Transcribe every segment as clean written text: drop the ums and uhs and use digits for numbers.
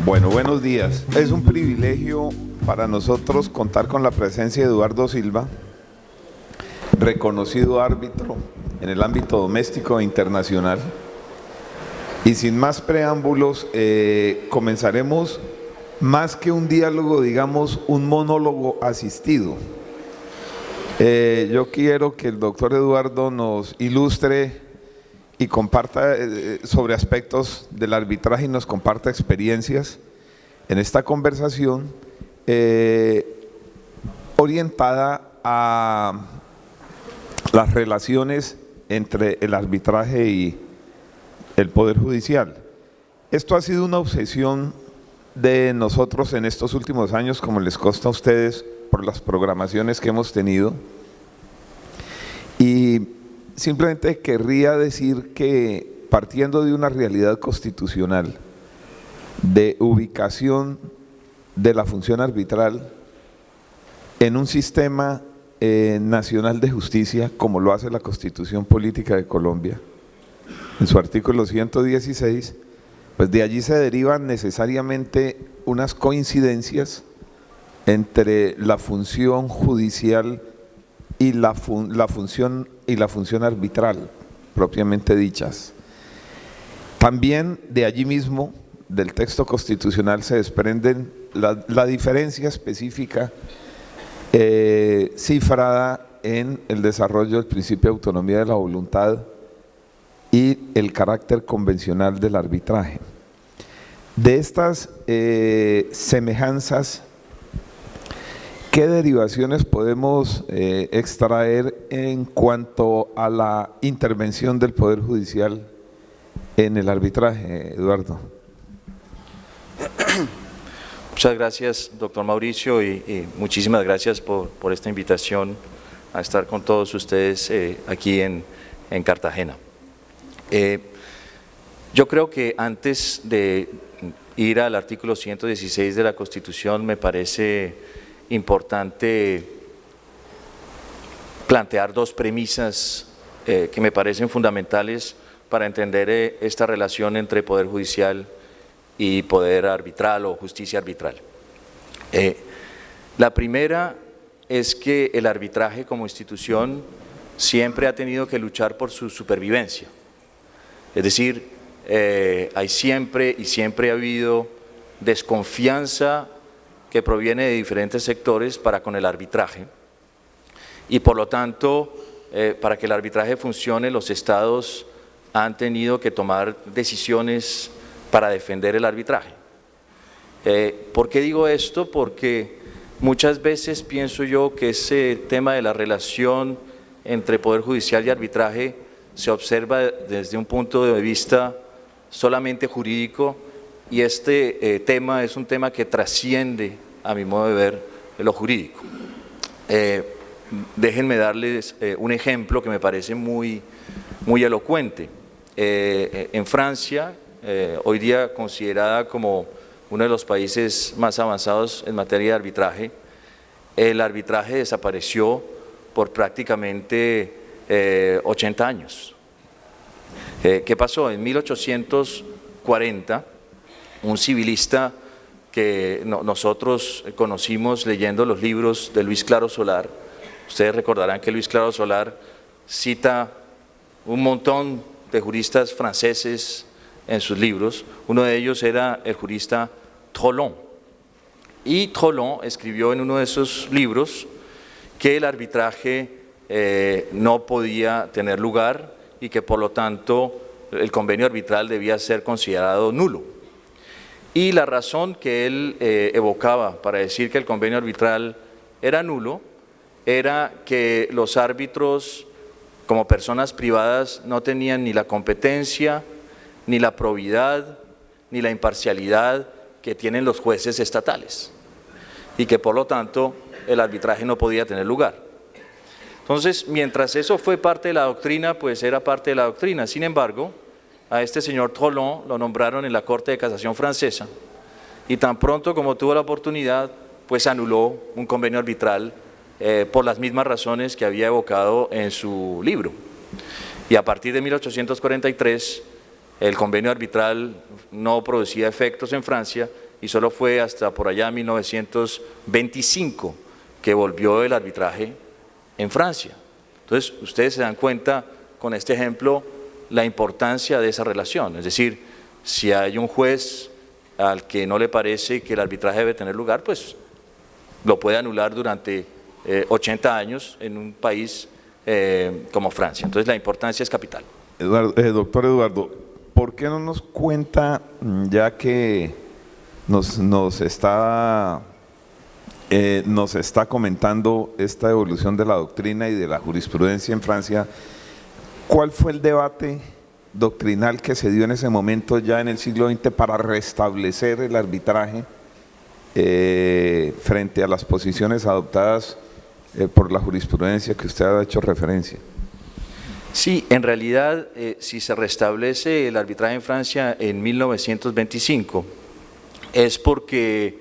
Bueno, buenos días. Es un privilegio para nosotros contar con la presencia de Eduardo Silva, reconocido árbitro en el ámbito doméstico e internacional. Y sin más preámbulos, comenzaremos más que un diálogo, digamos, un monólogo asistido. Yo quiero que el doctor Eduardo nos ilustre y comparta sobre aspectos del arbitraje y nos comparta experiencias en esta conversación orientada a las relaciones entre el arbitraje y el Poder Judicial. Esto ha sido una obsesión de nosotros en estos últimos años, como les consta a ustedes por las programaciones que hemos tenido, y simplemente querría decir que partiendo de una realidad constitucional de ubicación de la función arbitral en un sistema nacional de justicia, como lo hace la Constitución Política de Colombia, en su artículo 116, pues de allí se derivan necesariamente unas coincidencias entre la función judicial y la función arbitral propiamente dichas. También de allí mismo, del texto constitucional, se desprenden la diferencia específica cifrada en el desarrollo del principio de autonomía de la voluntad y el carácter convencional del arbitraje. De estas semejanzas, ¿qué derivaciones podemos extraer en cuanto a la intervención del Poder Judicial en el arbitraje, Eduardo? Muchas gracias, doctor Mauricio, y muchísimas gracias por esta invitación a estar con todos ustedes aquí en Cartagena. Yo creo que antes de ir al artículo 116 de la Constitución, me parece importante plantear dos premisas que me parecen fundamentales para entender esta relación entre Poder Judicial y Poder Arbitral o Justicia Arbitral. La primera es que el arbitraje como institución siempre ha tenido que luchar por su supervivencia. Es decir, hay siempre ha habido desconfianza que proviene de diferentes sectores para con el arbitraje, y por lo tanto, para que el arbitraje funcione, los estados han tenido que tomar decisiones para defender el arbitraje. ¿Por qué digo esto? Porque muchas veces pienso yo que ese tema de la relación entre Poder Judicial y arbitraje se observa desde un punto de vista solamente jurídico, y este tema es un tema que trasciende, a mi modo de ver, lo jurídico. Déjenme darles un ejemplo que me parece muy elocuente. En Francia, hoy día considerada como uno de los países más avanzados en materia de arbitraje, el arbitraje desapareció por prácticamente 80 años. ¿Qué pasó? En 1840, un civilista que nosotros conocimos leyendo los libros de Luis Claro Solar, ustedes recordarán que Luis Claro Solar cita un montón de juristas franceses en sus libros. Uno de ellos era el jurista Trollon, y Trollon escribió en uno de esos libros que el arbitraje no podía tener lugar y que por lo tanto el convenio arbitral debía ser considerado nulo. Y la razón que él evocaba para decir que el convenio arbitral era nulo era que los árbitros, como personas privadas, no tenían ni la competencia, ni la probidad, ni la imparcialidad que tienen los jueces estatales, y que por lo tanto el arbitraje no podía tener lugar. Entonces, mientras eso fue parte de la doctrina, pues era parte de la doctrina. Sin embargo, a este señor Trollon lo nombraron en la Corte de Casación francesa, y tan pronto como tuvo la oportunidad, pues anuló un convenio arbitral por las mismas razones que había evocado en su libro. Y a partir de 1843, el convenio arbitral no producía efectos en Francia, y solo fue hasta por allá 1925 que volvió el arbitraje en Francia. Entonces, ustedes se dan cuenta con este ejemplo la importancia de esa relación, es decir, si hay un juez al que no le parece que el arbitraje debe tener lugar, pues lo puede anular durante 80 años en un país como Francia. Entonces la importancia es capital. Doctor Eduardo, ¿por qué no nos cuenta, ya que nos está comentando esta evolución de la doctrina y de la jurisprudencia en Francia, cuál fue el debate doctrinal que se dio en ese momento ya en el siglo XX para restablecer el arbitraje frente a las posiciones adoptadas por la jurisprudencia que usted ha hecho referencia? Sí, en realidad, si se restablece el arbitraje en Francia en 1925, es porque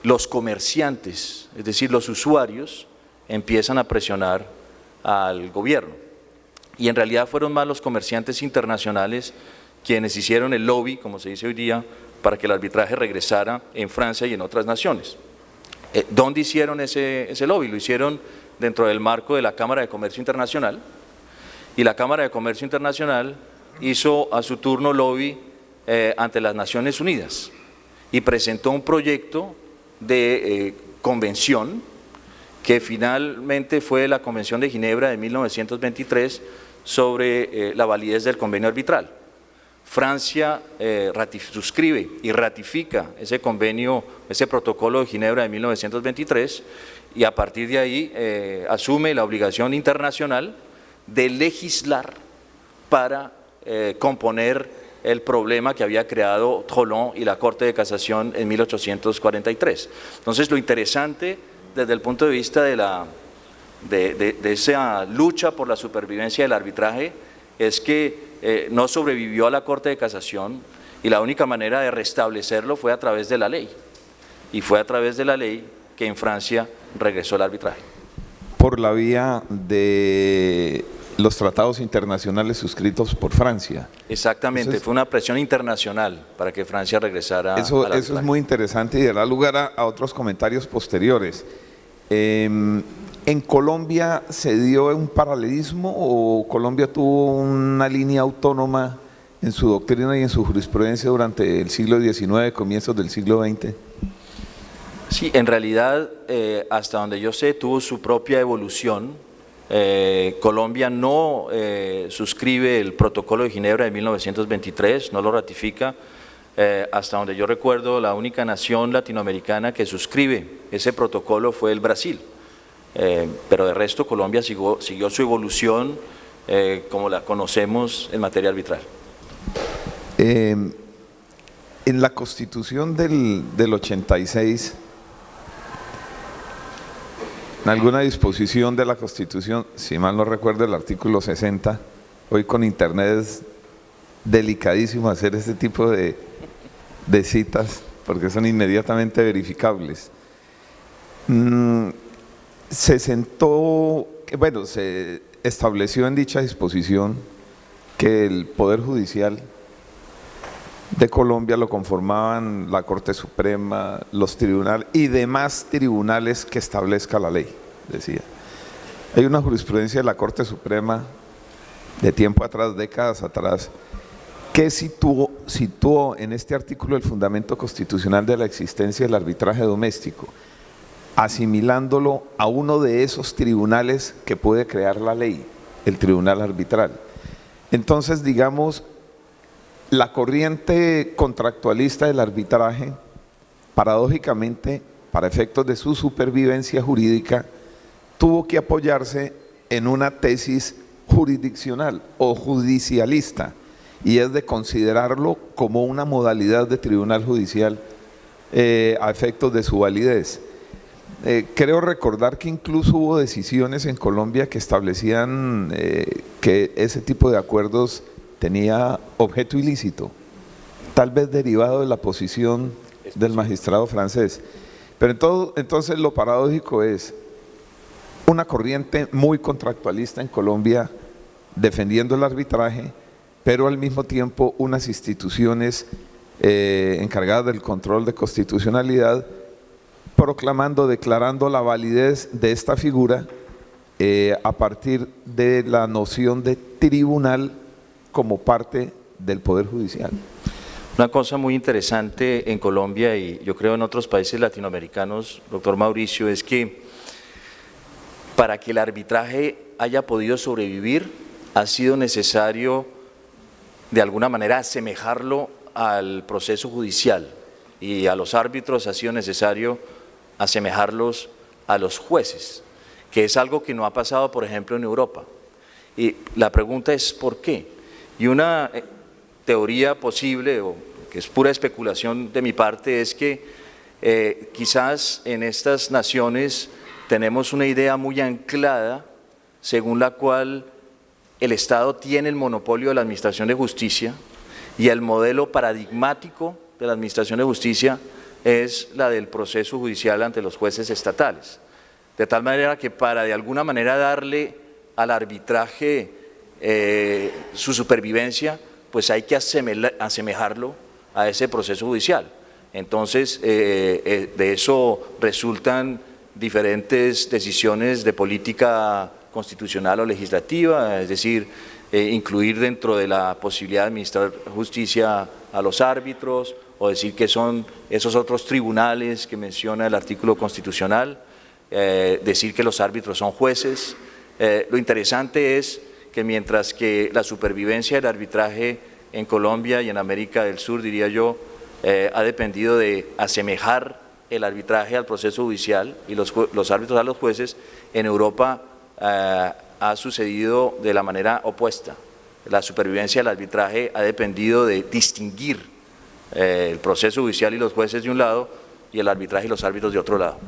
los comerciantes, es decir, los usuarios, empiezan a presionar al gobierno. Y en realidad fueron más los comerciantes internacionales quienes hicieron el lobby, como se dice hoy día, para que el arbitraje regresara en Francia y en otras naciones. ¿Dónde hicieron ese lobby? Lo hicieron dentro del marco de la Cámara de Comercio Internacional, y la Cámara de Comercio Internacional hizo a su turno lobby ante las Naciones Unidas y presentó un proyecto de convención que finalmente fue la Convención de Ginebra de 1923 sobre la validez del convenio arbitral. Francia suscribe y ratifica ese convenio, ese protocolo de Ginebra de 1923, y a partir de ahí asume la obligación internacional de legislar para componer el problema que había creado Trollon y la Corte de Casación en 1843. Entonces, lo interesante desde el punto de vista de esa lucha por la supervivencia del arbitraje es que no sobrevivió a la Corte de Casación, y la única manera de restablecerlo fue a través de la ley, y fue a través de la ley que en Francia regresó el arbitraje. Por la vía de los tratados internacionales suscritos por Francia. Exactamente. Entonces, fue una presión internacional para que Francia regresara. Eso es muy interesante y dará lugar a otros comentarios posteriores. ¿En Colombia se dio un paralelismo o Colombia tuvo una línea autónoma en su doctrina y en su jurisprudencia durante el siglo XIX, comienzos del siglo XX? Sí, en realidad, hasta donde yo sé, tuvo su propia evolución. Colombia no suscribe el protocolo de Ginebra de 1923, no lo ratifica. Hasta donde yo recuerdo, la única nación latinoamericana que suscribe ese protocolo fue el Brasil, pero de resto Colombia siguió su evolución como la conocemos en materia arbitral. En la Constitución del 86, en alguna disposición de la Constitución, si mal no recuerdo, el artículo 60, hoy con internet es delicadísimo hacer este tipo de citas porque son inmediatamente verificables. Se estableció en dicha disposición que el Poder Judicial de Colombia lo conformaban la Corte Suprema, los tribunales y demás tribunales que establezca la ley, decía. Hay una jurisprudencia de la Corte Suprema de tiempo atrás, décadas atrás, que situó en este artículo el fundamento constitucional de la existencia del arbitraje doméstico, asimilándolo a uno de esos tribunales que puede crear la ley, el tribunal arbitral. Entonces, digamos, la corriente contractualista del arbitraje, paradójicamente, para efectos de su supervivencia jurídica, tuvo que apoyarse en una tesis jurisdiccional o judicialista, y es de considerarlo como una modalidad de tribunal judicial a efectos de su validez. Creo recordar que incluso hubo decisiones en Colombia que establecían que ese tipo de acuerdos tenía objeto ilícito, tal vez derivado de la posición del magistrado francés. Pero entonces lo paradójico es una corriente muy contractualista en Colombia defendiendo el arbitraje, pero al mismo tiempo unas instituciones encargada del control de constitucionalidad, declarando la validez de esta figura a partir de la noción de tribunal como parte del Poder Judicial. Una cosa muy interesante en Colombia y yo creo en otros países latinoamericanos, doctor Mauricio, es que para que el arbitraje haya podido sobrevivir ha sido necesario de alguna manera asemejarlo al proceso judicial y a los árbitros ha sido necesario asemejarlos a los jueces, que es algo que no ha pasado, por ejemplo, en Europa. Y la pregunta es ¿por qué? Y una teoría posible, o que es pura especulación de mi parte, es que quizás en estas naciones tenemos una idea muy anclada según la cual el Estado tiene el monopolio de la administración de justicia y el modelo paradigmático de la administración de justicia es la del proceso judicial ante los jueces estatales. De tal manera que para de alguna manera darle al arbitraje su supervivencia, pues hay que asemejarlo a ese proceso judicial. Entonces, de eso resultan diferentes decisiones de política constitucional o legislativa, es decir, incluir dentro de la posibilidad de administrar justicia a los árbitros o decir que son esos otros tribunales que menciona el artículo constitucional, decir que los árbitros son jueces. Lo interesante es que mientras que la supervivencia del arbitraje en Colombia y en América del Sur, diría yo, ha dependido de asemejar el arbitraje al proceso judicial y los árbitros a los jueces, en Europa ha sucedido de la manera opuesta. La supervivencia del arbitraje ha dependido de distinguir el proceso judicial y los jueces de un lado y el arbitraje y los árbitros de otro lado.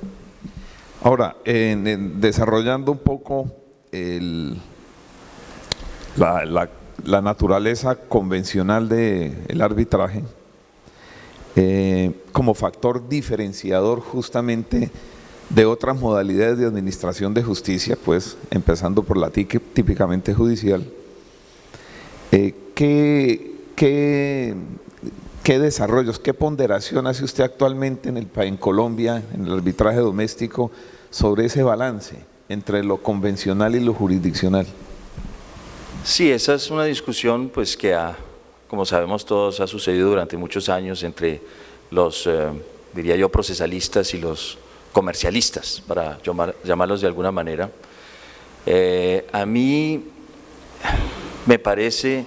Ahora, desarrollando un poco la naturaleza convencional del arbitraje, como factor diferenciador justamente de otras modalidades de administración de justicia, pues empezando por la típicamente judicial, ¿qué desarrollos, qué ponderación hace usted actualmente en Colombia, en el arbitraje doméstico, sobre ese balance entre lo convencional y lo jurisdiccional? Sí, esa es una discusión pues que como sabemos todos, ha sucedido durante muchos años entre los, diría yo, procesalistas y los comercialistas, para llamarlos de alguna manera. A mí me parece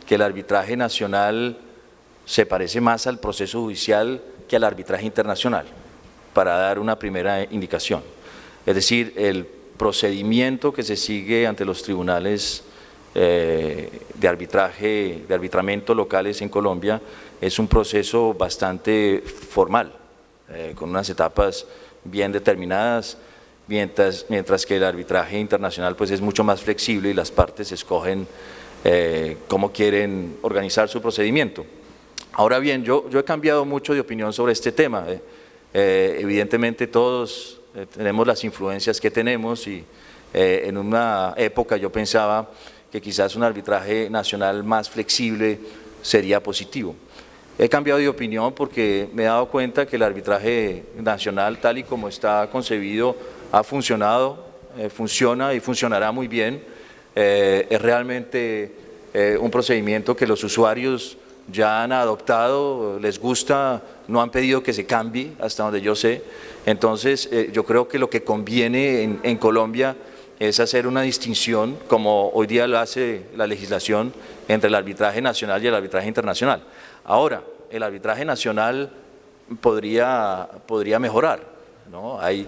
que el arbitraje nacional se parece más al proceso judicial que al arbitraje internacional, para dar una primera indicación. Es decir, el procedimiento que se sigue ante los tribunales de arbitramiento locales en Colombia es un proceso bastante formal, con unas etapas bien determinadas, mientras que el arbitraje internacional pues es mucho más flexible y las partes escogen cómo quieren organizar su procedimiento. Ahora bien, yo he cambiado mucho de opinión sobre este tema. Evidentemente todos tenemos las influencias que tenemos y en una época yo pensaba que quizás un arbitraje nacional más flexible sería positivo. He cambiado de opinión porque me he dado cuenta que el arbitraje nacional, tal y como está concebido, ha funcionado, funciona y funcionará muy bien. Es realmente un procedimiento que los usuarios ya han adoptado, les gusta, no han pedido que se cambie, hasta donde yo sé. Entonces, yo creo que lo que conviene en Colombia es hacer una distinción, como hoy día lo hace la legislación, entre el arbitraje nacional y el arbitraje internacional. Ahora, el arbitraje nacional podría mejorar, ¿no? Hay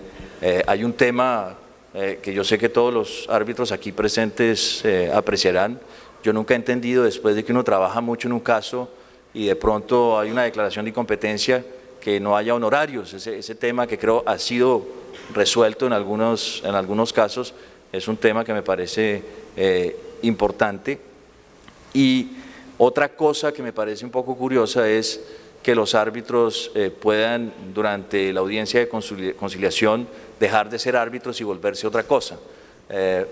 un tema que yo sé que todos los árbitros aquí presentes apreciarán. Yo nunca he entendido, después de que uno trabaja mucho en un caso y de pronto hay una declaración de incompetencia, que no haya honorarios. Ese tema que creo ha sido resuelto en algunos casos, es un tema que me parece importante. Y otra cosa que me parece un poco curiosa es que los árbitros puedan, durante la audiencia de conciliación, dejar de ser árbitros y volverse otra cosa,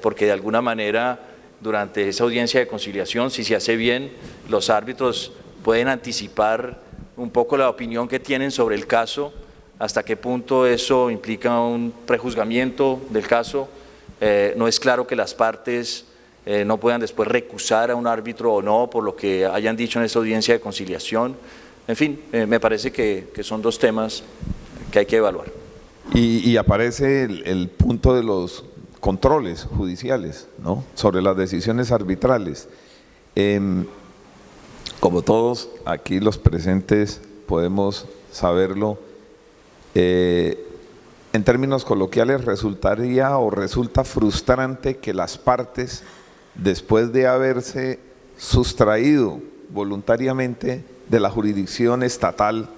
porque de alguna manera durante esa audiencia de conciliación, si se hace bien, los árbitros pueden anticipar un poco la opinión que tienen sobre el caso, hasta qué punto eso implica un prejuzgamiento del caso. No es claro que las partes no puedan después recusar a un árbitro o no por lo que hayan dicho en esa audiencia de conciliación. En fin, me parece que son dos temas que hay que evaluar. Y aparece el punto de los controles judiciales, ¿no?, sobre las decisiones arbitrales. Como todos aquí los presentes podemos saberlo, en términos coloquiales resultaría o resulta frustrante que las partes, después de haberse sustraído voluntariamente de la jurisdicción estatal,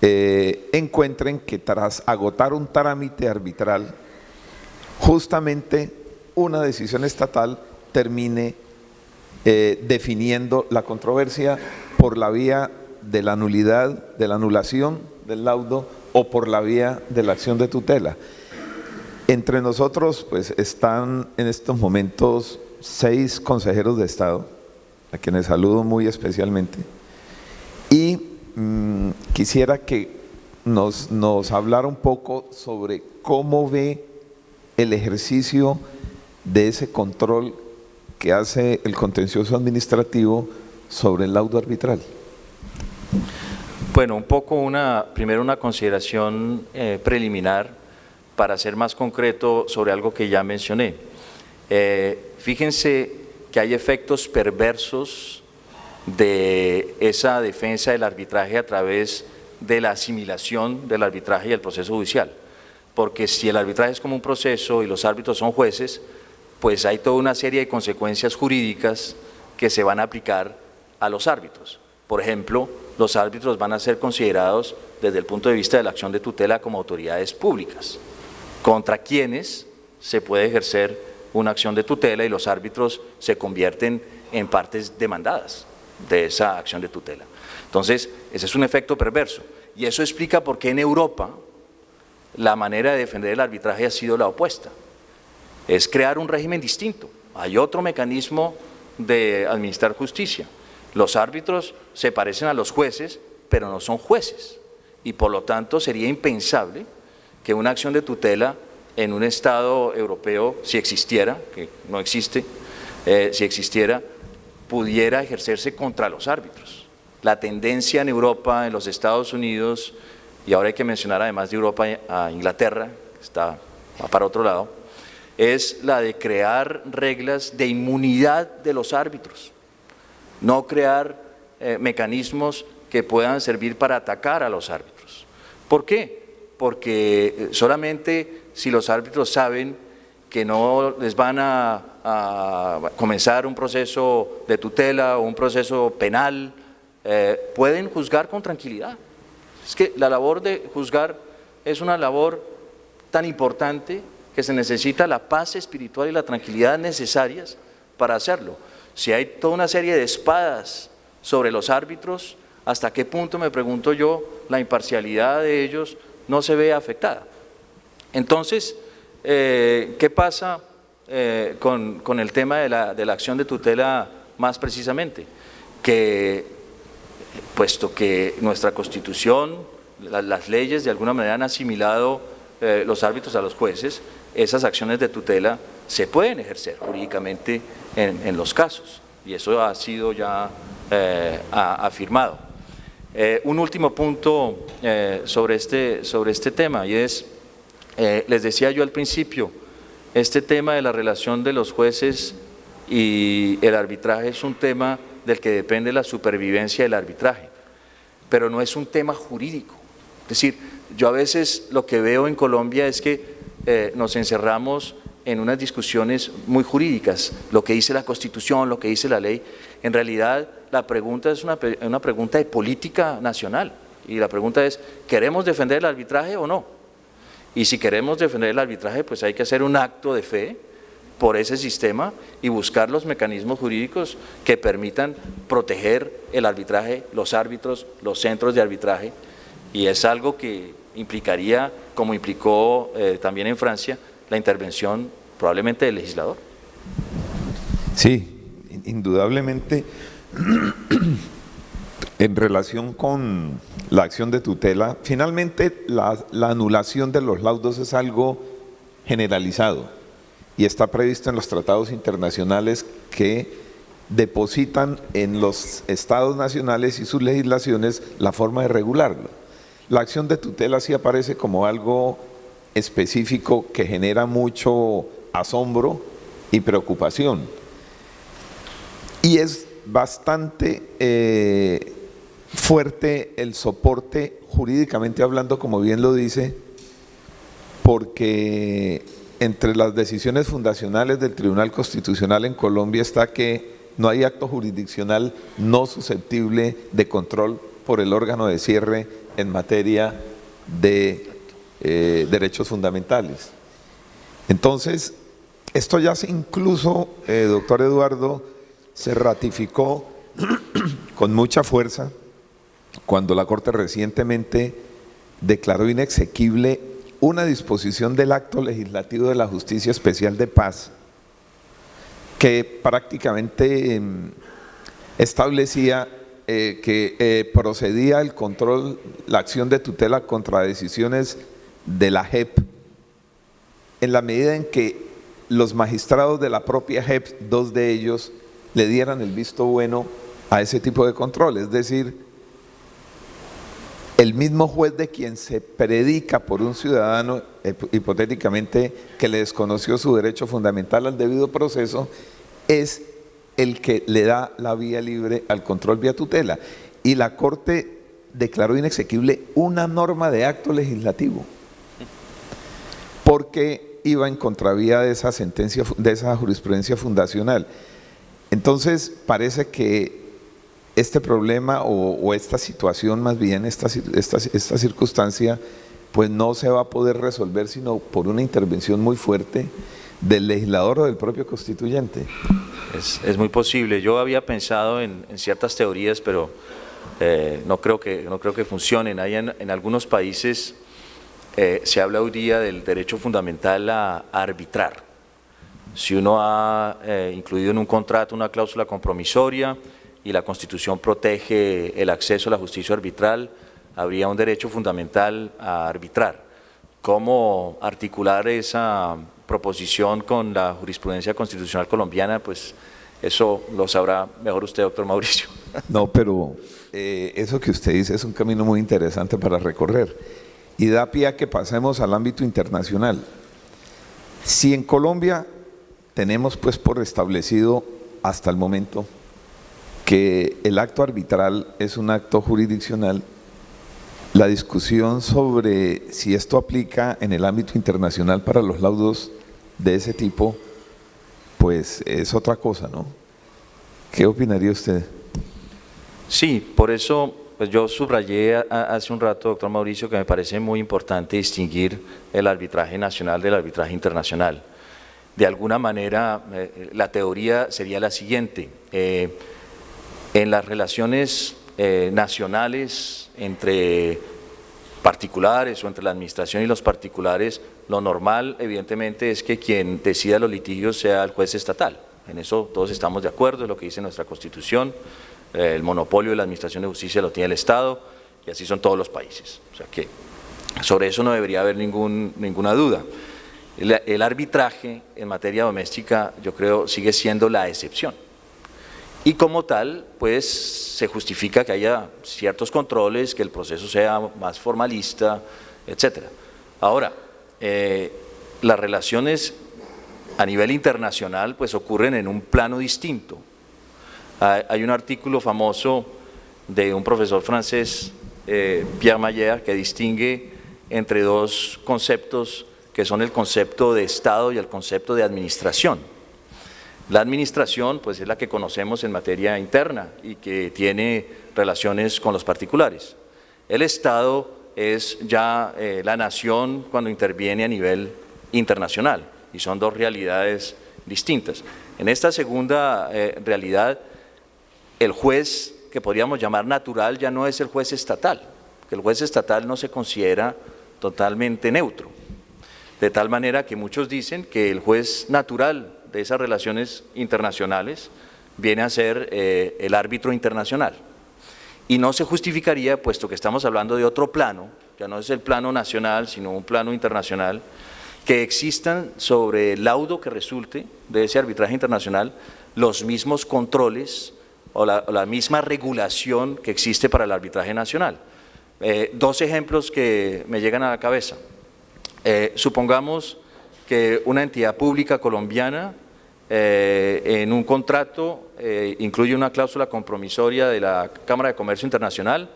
encuentren que tras agotar un trámite arbitral, justamente una decisión estatal termine definiendo la controversia por la vía de la nulidad, de la anulación del laudo o por la vía de la acción de tutela. Entre nosotros pues están en estos momentos 6 consejeros de Estado, a quienes saludo muy especialmente, y quisiera que nos hablara un poco sobre cómo ve el ejercicio de ese control que hace el contencioso administrativo sobre el laudo arbitral. Bueno, un poco primero una consideración preliminar para ser más concreto sobre algo que ya mencioné. Fíjense que hay efectos perversos de esa defensa del arbitraje a través de la asimilación del arbitraje y el proceso judicial. Porque si el arbitraje es como un proceso y los árbitros son jueces, pues hay toda una serie de consecuencias jurídicas que se van a aplicar a los árbitros. Por ejemplo, los árbitros van a ser considerados desde el punto de vista de la acción de tutela como autoridades públicas, contra quienes se puede ejercer una acción de tutela y los árbitros se convierten en partes demandadas de esa acción de tutela. Entonces, ese es un efecto perverso y eso explica por qué en Europa la manera de defender el arbitraje ha sido la opuesta. Es crear un régimen distinto. Hay otro mecanismo de administrar justicia. Los árbitros se parecen a los jueces, pero no son jueces. Y por lo tanto sería impensable que una acción de tutela en un Estado europeo, si existiera, que no existe, si existiera, pudiera ejercerse contra los árbitros. La tendencia en Europa, en los Estados Unidos, y ahora hay que mencionar además de Europa a Inglaterra, que va para otro lado, es la de crear reglas de inmunidad de los árbitros, no crear mecanismos que puedan servir para atacar a los árbitros. ¿Por qué? Porque solamente si los árbitros saben que no les van a comenzar un proceso de tutela o un proceso penal, pueden juzgar con tranquilidad. Es que la labor de juzgar es una labor tan importante que se necesita la paz espiritual y la tranquilidad necesarias para hacerlo. Si hay toda una serie de espadas sobre los árbitros, ¿hasta qué punto, me pregunto yo, la imparcialidad de ellos no se ve afectada? Entonces, ¿qué pasa con el tema de la acción de tutela más precisamente? Que puesto que nuestra Constitución, las leyes de alguna manera han asimilado los árbitros a los jueces, esas acciones de tutela se pueden ejercer jurídicamente en los casos y eso ha sido ya afirmado. Un último punto sobre este tema y es, les decía yo al principio, este tema de la relación de los jueces y el arbitraje es un tema del que depende la supervivencia del arbitraje, pero no es un tema jurídico. Es decir, yo a veces lo que veo en Colombia es que nos encerramos en unas discusiones muy jurídicas, lo que dice la Constitución, lo que dice la ley. En realidad la pregunta es una pregunta de política nacional y la pregunta es, ¿queremos defender el arbitraje o no? Y si queremos defender el arbitraje, pues hay que hacer un acto de fe por ese sistema y buscar los mecanismos jurídicos que permitan proteger el arbitraje, los árbitros, los centros de arbitraje, y es algo que implicaría, como implicó también en Francia, la intervención probablemente del legislador. Sí, indudablemente En relación con la acción de tutela, finalmente la anulación de los laudos es algo generalizado y está previsto en los tratados internacionales que depositan en los estados nacionales y sus legislaciones la forma de regularlo. La acción de tutela sí aparece como algo específico que genera mucho asombro y preocupación. Y es bastante fuerte el soporte jurídicamente hablando, como bien lo dice, porque entre las decisiones fundacionales del Tribunal Constitucional en Colombia está que no hay acto jurisdiccional no susceptible de control por el órgano de cierre en materia de derechos fundamentales. Entonces, esto ya incluso, doctor Eduardo, se ratificó con mucha fuerza cuando la Corte recientemente declaró inexequible una disposición del acto legislativo de la Justicia Especial de Paz que prácticamente establecía que procedía el control, la acción de tutela contra decisiones de la JEP en la medida en que los magistrados de la propia JEP, dos de ellos, le dieran el visto bueno a ese tipo de control, es decir, el mismo juez de quien se predica por un ciudadano, hipotéticamente, que le desconoció su derecho fundamental al debido proceso, es el que le da la vía libre al control vía tutela. Y la Corte declaró inexequible una norma de acto legislativo, porque iba en contravía de esa sentencia, de esa jurisprudencia fundacional. Entonces, parece que este problema o esta situación, más bien esta circunstancia, pues no se va a poder resolver sino por una intervención muy fuerte del legislador o del propio constituyente. Es muy posible. Yo había pensado en ciertas teorías, pero no creo que funcionen. Hay en algunos países se habla hoy día del derecho fundamental a arbitrar. Si uno ha incluido en un contrato una cláusula compromisoria y la Constitución protege el acceso a la justicia arbitral, habría un derecho fundamental a arbitrar. ¿Cómo articular esa proposición con la jurisprudencia constitucional colombiana? Pues eso lo sabrá mejor usted, doctor Mauricio. No, pero eso que usted dice es un camino muy interesante para recorrer y da pie a que pasemos al ámbito internacional. Si en Colombia tenemos pues por establecido hasta el momento que el acto arbitral es un acto jurisdiccional, la discusión sobre si esto aplica en el ámbito internacional para los laudos de ese tipo, pues es otra cosa, ¿no? ¿Qué opinaría usted? Sí, por eso pues yo subrayé hace un rato, doctor Mauricio, que me parece muy importante distinguir el arbitraje nacional del arbitraje internacional. De alguna manera, la teoría sería la siguiente. En las relaciones nacionales entre particulares o entre la administración y los particulares, lo normal evidentemente es que quien decida los litigios sea el juez estatal. En eso todos estamos de acuerdo, es lo que dice nuestra Constitución. El monopolio de la administración de justicia lo tiene el Estado y así son todos los países. O sea que sobre eso no debería haber ninguna duda. El arbitraje en materia doméstica, yo creo, sigue siendo la excepción. Y como tal, pues se justifica que haya ciertos controles, que el proceso sea más formalista, etc. Ahora, las relaciones a nivel internacional pues ocurren en un plano distinto. Hay un artículo famoso de un profesor francés, Pierre Maillard, que distingue entre dos conceptos que son el concepto de Estado y el concepto de administración. La administración pues es la que conocemos en materia interna y que tiene relaciones con los particulares. El Estado es ya la nación cuando interviene a nivel internacional y son dos realidades distintas. En esta segunda realidad, el juez que podríamos llamar natural ya no es el juez estatal, que el juez estatal no se considera totalmente neutro, de tal manera que muchos dicen que el juez natural de esas relaciones internacionales viene a ser el árbitro internacional. y no se justificaría, puesto que estamos hablando de otro plano, ya no es el plano nacional, sino un plano internacional, que existan sobre el laudo que resulte de ese arbitraje internacional los mismos controles o la misma regulación que existe para el arbitraje nacional. Dos ejemplos que me llegan a la cabeza. Supongamos que una entidad pública colombiana en un contrato incluye una cláusula compromisoria de la Cámara de Comercio Internacional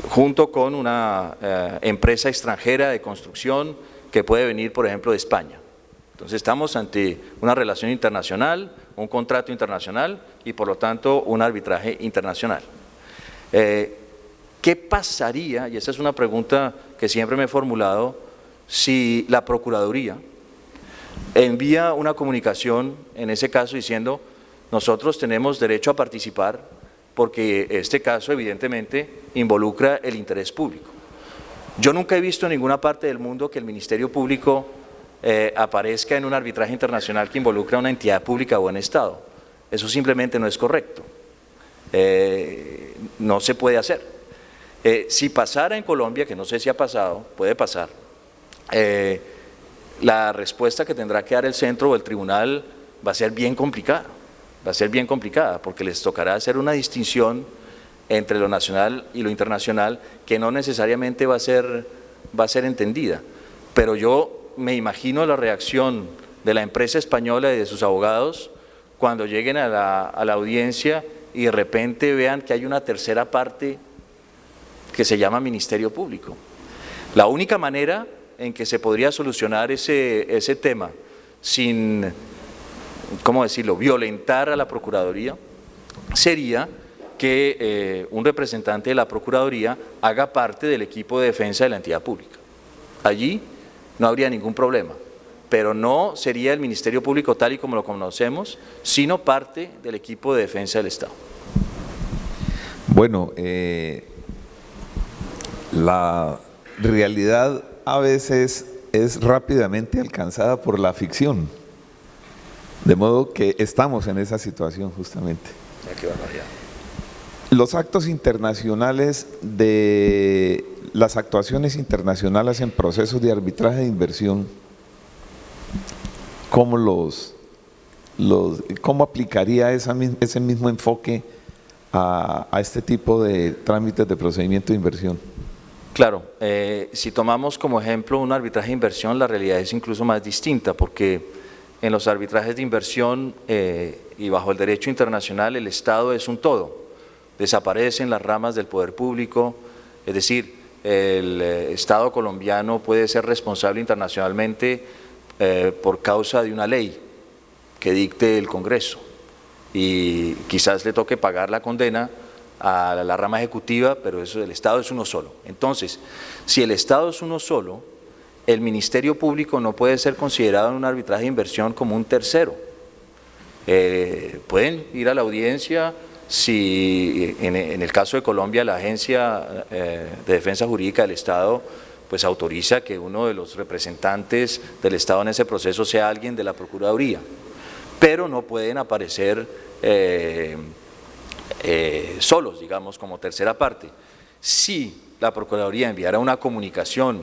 junto con una empresa extranjera de construcción que puede venir, por ejemplo, de España. Entonces estamos ante una relación internacional, un contrato internacional y por lo tanto un arbitraje internacional. ¿Qué pasaría, y esa es una pregunta que siempre me he formulado, si la Procuraduría envía una comunicación, en ese caso diciendo, nosotros tenemos derecho a participar porque este caso evidentemente involucra el interés público? Yo nunca he visto en ninguna parte del mundo que el Ministerio Público aparezca en un arbitraje internacional que involucra a una entidad pública o un Estado. Eso simplemente no es correcto, no se puede hacer. Si pasara en Colombia, que no sé si ha pasado, puede pasar, la respuesta que tendrá que dar el centro o el tribunal va a ser bien complicada, porque les tocará hacer una distinción entre lo nacional y lo internacional que no necesariamente va a ser entendida. Pero yo me imagino la reacción de la empresa española y de sus abogados cuando lleguen a la audiencia y de repente vean que hay una tercera parte que se llama Ministerio Público. La única manera en que se podría solucionar ese tema sin, ¿cómo decirlo?, violentar a la Procuraduría, sería que un representante de la Procuraduría haga parte del equipo de defensa de la entidad pública. Allí no habría ningún problema, pero no sería el Ministerio Público tal y como lo conocemos, sino parte del equipo de defensa del Estado. Bueno, la realidad a veces es rápidamente alcanzada por la ficción, de modo que estamos en esa situación justamente. Los actos internacionales de las actuaciones internacionales en procesos de arbitraje de inversión, ¿cómo aplicaría ese mismo enfoque a este tipo de trámites de procedimiento de inversión? Claro, si tomamos como ejemplo un arbitraje de inversión, la realidad es incluso más distinta, porque en los arbitrajes de inversión y bajo el derecho internacional el Estado es un todo, desaparecen las ramas del poder público, es decir, el Estado colombiano puede ser responsable internacionalmente por causa de una ley que dicte el Congreso y quizás le toque pagar la condena a la rama ejecutiva, pero eso, el Estado es uno solo. Entonces, si el Estado es uno solo, el Ministerio Público no puede ser considerado en un arbitraje de inversión como un tercero. Pueden ir a la audiencia si en el caso de Colombia la Agencia de Defensa Jurídica del Estado pues autoriza que uno de los representantes del Estado en ese proceso sea alguien de la Procuraduría, pero no pueden aparecer solos, digamos, como tercera parte. Si la Procuraduría enviara una comunicación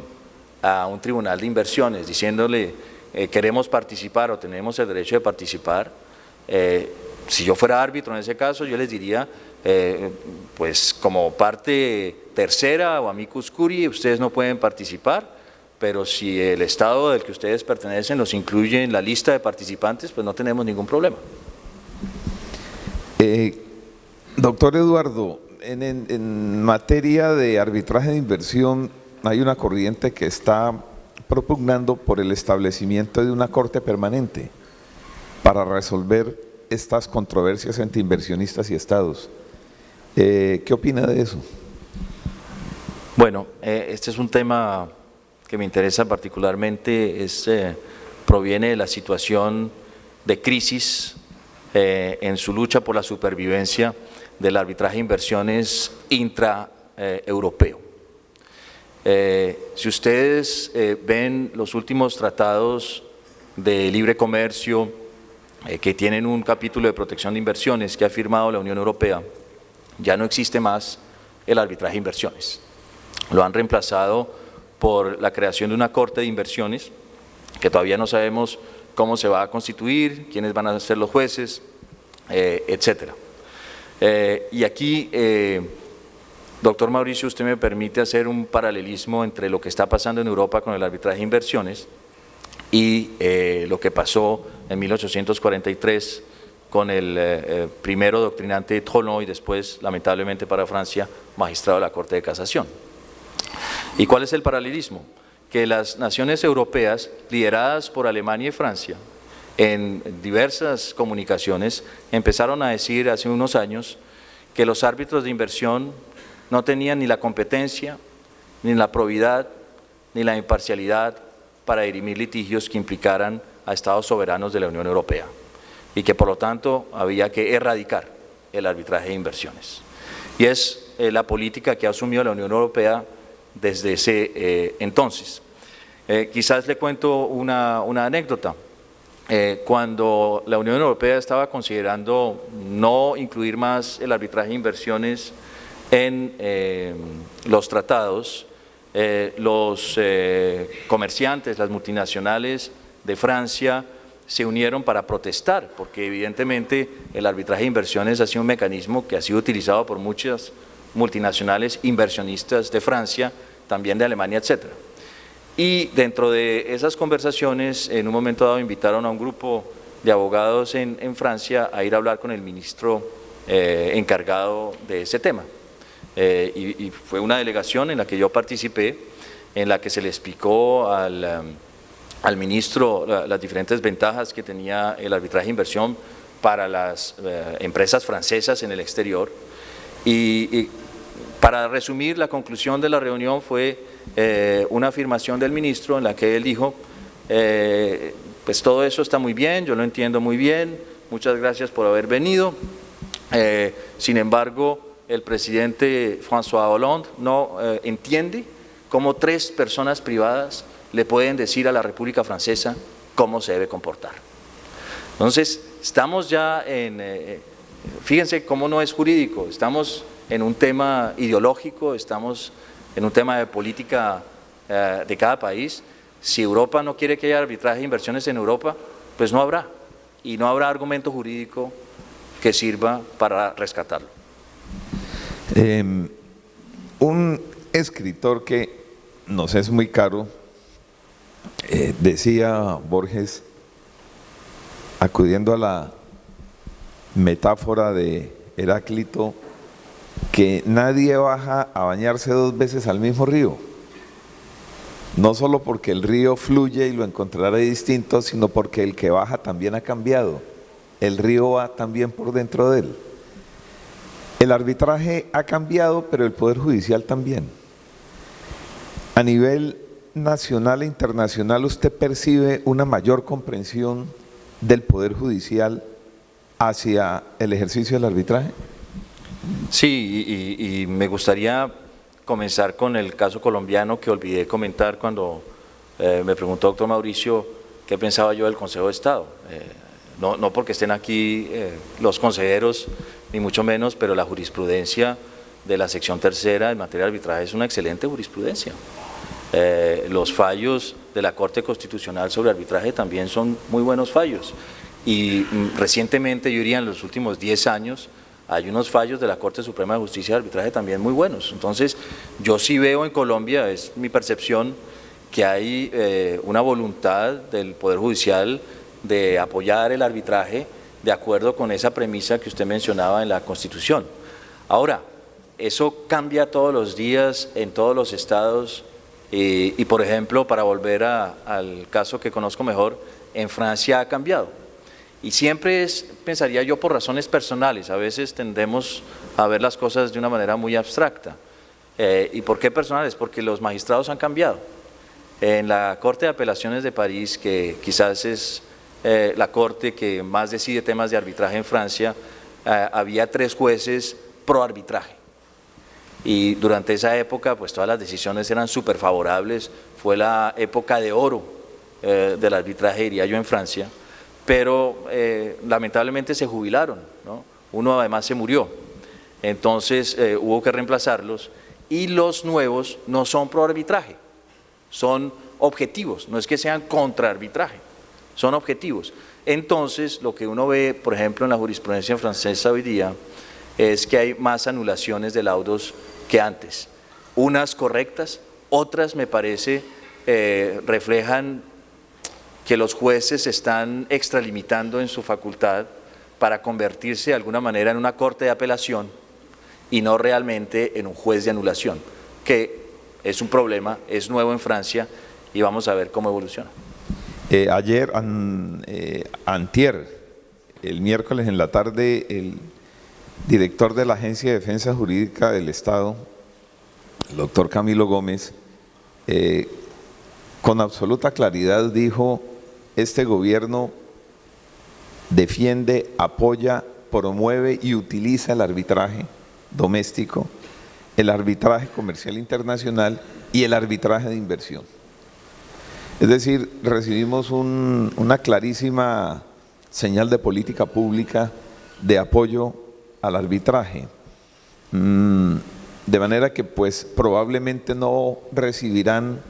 a un tribunal de inversiones diciéndole queremos participar o tenemos el derecho de participar, si yo fuera árbitro en ese caso, yo les diría, pues como parte tercera o amicus curiae, ustedes no pueden participar, pero si el Estado del que ustedes pertenecen los incluye en la lista de participantes, pues no tenemos ningún problema. Doctor Eduardo, en materia de arbitraje de inversión hay una corriente que está propugnando por el establecimiento de una corte permanente para resolver estas controversias entre inversionistas y estados. ¿Qué opina de eso? Bueno, este es un tema que me interesa particularmente, proviene de la situación de crisis en su lucha por la supervivencia del arbitraje de inversiones intraeuropeo. Si ustedes ven los últimos tratados de libre comercio que tienen un capítulo de protección de inversiones que ha firmado la Unión Europea, ya no existe más el arbitraje de inversiones. Lo han reemplazado por la creación de una corte de inversiones, que todavía no sabemos cómo se va a constituir, quiénes van a ser los jueces, etcétera. Y aquí, doctor Mauricio, usted me permite hacer un paralelismo entre lo que está pasando en Europa con el arbitraje de inversiones y lo que pasó en 1843 con el primero doctrinante Trollon y después, lamentablemente para Francia, magistrado de la Corte de Casación. ¿Y cuál es el paralelismo? Que las naciones europeas, lideradas por Alemania y Francia, en diversas comunicaciones, empezaron a decir hace unos años que los árbitros de inversión no tenían ni la competencia, ni la probidad, ni la imparcialidad para dirimir litigios que implicaran a estados soberanos de la Unión Europea y que por lo tanto había que erradicar el arbitraje de inversiones. Y es la política que ha asumido la Unión Europea desde ese entonces. Quizás le cuento una anécdota. Cuando la Unión Europea estaba considerando no incluir más el arbitraje de inversiones en los tratados, los comerciantes, las multinacionales de Francia se unieron para protestar, porque evidentemente el arbitraje de inversiones ha sido un mecanismo que ha sido utilizado por muchas multinacionales inversionistas de Francia, también de Alemania, etcétera. Y dentro de esas conversaciones, en un momento dado invitaron a un grupo de abogados en Francia a ir a hablar con el ministro encargado de ese tema. Y fue una delegación en la que yo participé, en la que se le explicó al ministro las diferentes ventajas que tenía el arbitraje de inversión para las empresas francesas en el exterior. Y para resumir, la conclusión de la reunión fue una afirmación del ministro en la que él dijo, pues todo eso está muy bien, yo lo entiendo muy bien, muchas gracias por haber venido, sin embargo, el presidente François Hollande no entiende cómo 3 personas privadas le pueden decir a la República Francesa cómo se debe comportar. Entonces, estamos ya fíjense cómo no es jurídico, estamos en un tema ideológico, estamos en un tema de política de cada país. Si Europa no quiere que haya arbitraje de inversiones en Europa, pues no habrá, y no habrá argumento jurídico que sirva para rescatarlo. Un escritor que nos es muy caro, decía Borges, acudiendo a la metáfora de Heráclito, que nadie baja a bañarse 2 veces al mismo río, no solo porque el río fluye y lo encontrará distinto, sino porque el que baja también ha cambiado, el río va también por dentro de él. El arbitraje ha cambiado, pero el Poder Judicial también. A nivel nacional e internacional, ¿usted percibe una mayor comprensión del Poder Judicial hacia el ejercicio del arbitraje? Sí, y me gustaría comenzar con el caso colombiano que olvidé comentar cuando me preguntó doctor Mauricio qué pensaba yo del Consejo de Estado. No porque estén aquí los consejeros, ni mucho menos, pero la jurisprudencia de la sección 3ª en materia de arbitraje es una excelente jurisprudencia. Los fallos de la Corte Constitucional sobre arbitraje también son muy buenos fallos. Y recientemente, yo diría en los últimos 10 años, hay unos fallos de la Corte Suprema de Justicia de arbitraje también muy buenos. Entonces, yo sí veo en Colombia, es mi percepción, que hay una voluntad del Poder Judicial de apoyar el arbitraje de acuerdo con esa premisa que usted mencionaba en la Constitución. Ahora, eso cambia todos los días en todos los estados y por ejemplo, para volver al caso que conozco mejor, en Francia ha cambiado. Y siempre pensaría yo, por razones personales, a veces tendemos a ver las cosas de una manera muy abstracta. ¿Y por qué personales? Porque los magistrados han cambiado. En la Corte de Apelaciones de París, que quizás es la corte que más decide temas de arbitraje en Francia, había 3 jueces pro arbitraje. Y durante esa época, pues todas las decisiones eran súper favorables, fue la época de oro del arbitraje, diría yo, en Francia, pero lamentablemente se jubilaron, ¿no? Uno además se murió. entonces hubo que reemplazarlos, y los nuevos no son pro arbitraje, son objetivos, no es que sean contra arbitraje, son objetivos. Entonces, lo que uno ve, por ejemplo, en la jurisprudencia francesa hoy día, es que hay más anulaciones de laudos que antes, unas correctas, otras me parece reflejan que los jueces se están extralimitando en su facultad para convertirse de alguna manera en una corte de apelación y no realmente en un juez de anulación, que es un problema, es nuevo en Francia y vamos a ver cómo evoluciona. Ayer, antier, el miércoles en la tarde, el director de la Agencia de Defensa Jurídica del Estado, el doctor Camilo Gómez, con absoluta claridad dijo: este gobierno defiende, apoya, promueve y utiliza el arbitraje doméstico, el arbitraje comercial internacional y el arbitraje de inversión. Es decir, recibimos una clarísima señal de política pública de apoyo al arbitraje, de manera que pues probablemente no recibirán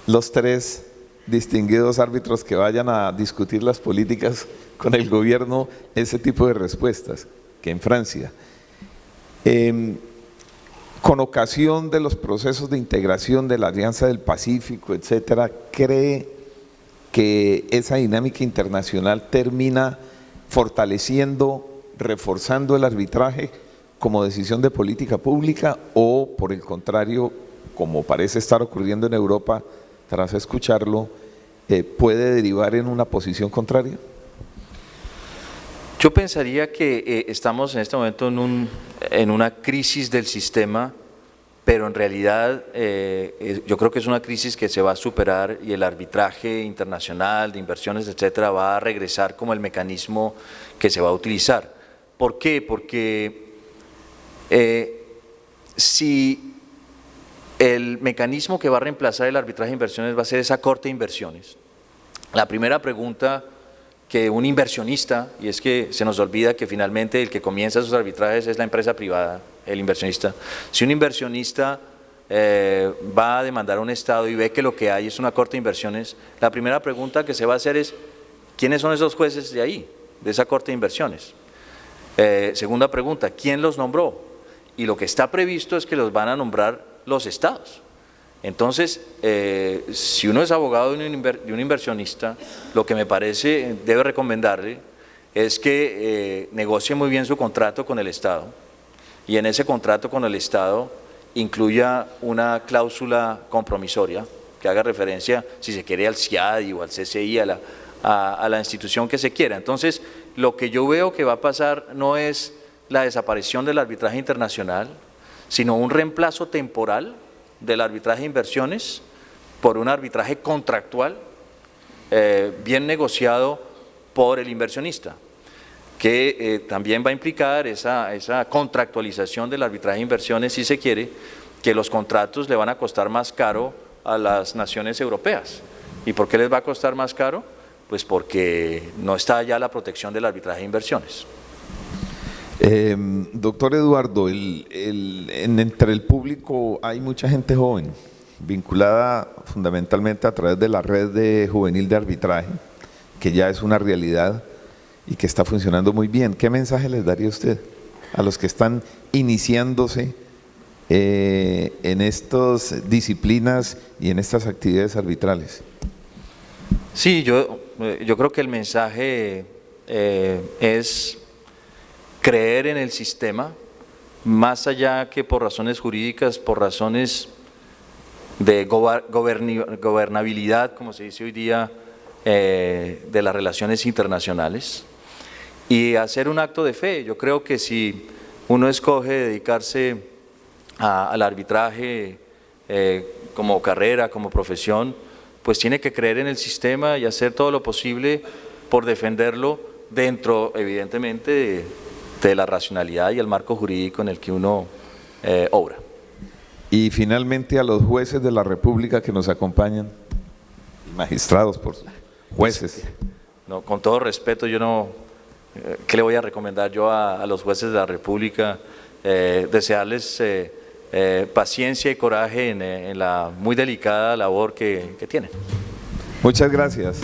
los 3 distinguidos árbitros que vayan a discutir las políticas con el gobierno ese tipo de respuestas que en Francia. Con ocasión de los procesos de integración de la Alianza del Pacífico, etcétera, ¿cree que esa dinámica internacional termina fortaleciendo, reforzando el arbitraje como decisión de política pública, o por el contrario, como parece estar ocurriendo en Europa tras escucharlo, puede derivar en una posición contraria? Yo pensaría que estamos en este momento en una crisis del sistema, pero en realidad yo creo que es una crisis que se va a superar y el arbitraje internacional de inversiones, etcétera, va a regresar como el mecanismo que se va a utilizar. ¿Por qué? Porque si el mecanismo que va a reemplazar el arbitraje de inversiones va a ser esa corte de inversiones, la primera pregunta que un inversionista, y es que se nos olvida que finalmente el que comienza sus arbitrajes es la empresa privada, el inversionista. Si un inversionista va a demandar a un Estado y ve que lo que hay es una corte de inversiones, la primera pregunta que se va a hacer es: ¿quiénes son esos jueces de ahí, de esa corte de inversiones? Segunda pregunta: ¿quién los nombró? Y lo que está previsto es que los van a nombrar los Estados. Entonces, si uno es abogado de un inversionista, lo que me parece debe recomendarle es que negocie muy bien su contrato con el Estado, y en ese contrato con el Estado incluya una cláusula compromisoria que haga referencia, si se quiere, al CIADI o al CCI, a la institución que se quiera. Entonces, lo que yo veo que va a pasar no es la desaparición del arbitraje internacional, sino un reemplazo temporal del arbitraje de inversiones por un arbitraje contractual bien negociado por el inversionista, que también va a implicar esa contractualización del arbitraje de inversiones, si se quiere, que los contratos le van a costar más caro a las naciones europeas. ¿Y por qué les va a costar más caro? Pues porque no está ya la protección del arbitraje de inversiones. Doctor Eduardo, entre el público hay mucha gente joven, vinculada fundamentalmente a través de la red de juvenil de arbitraje, que ya es una realidad y que está funcionando muy bien. ¿Qué mensaje les daría usted a los que están iniciándose en estas disciplinas y en estas actividades arbitrales? Sí, yo creo que el mensaje es creer en el sistema, más allá que por razones jurídicas, por razones de gobernabilidad, como se dice hoy día, de las relaciones internacionales, y hacer un acto de fe. Yo creo que si uno escoge dedicarse al arbitraje como carrera, como profesión, pues tiene que creer en el sistema y hacer todo lo posible por defenderlo dentro, evidentemente, de la racionalidad y el marco jurídico en el que uno obra. Y finalmente, a los jueces de la República que nos acompañan, magistrados, jueces. No, con todo respeto, yo no, ¿qué le voy a recomendar yo a los jueces de la República? desearles paciencia y coraje en la muy delicada labor que tienen. Muchas gracias.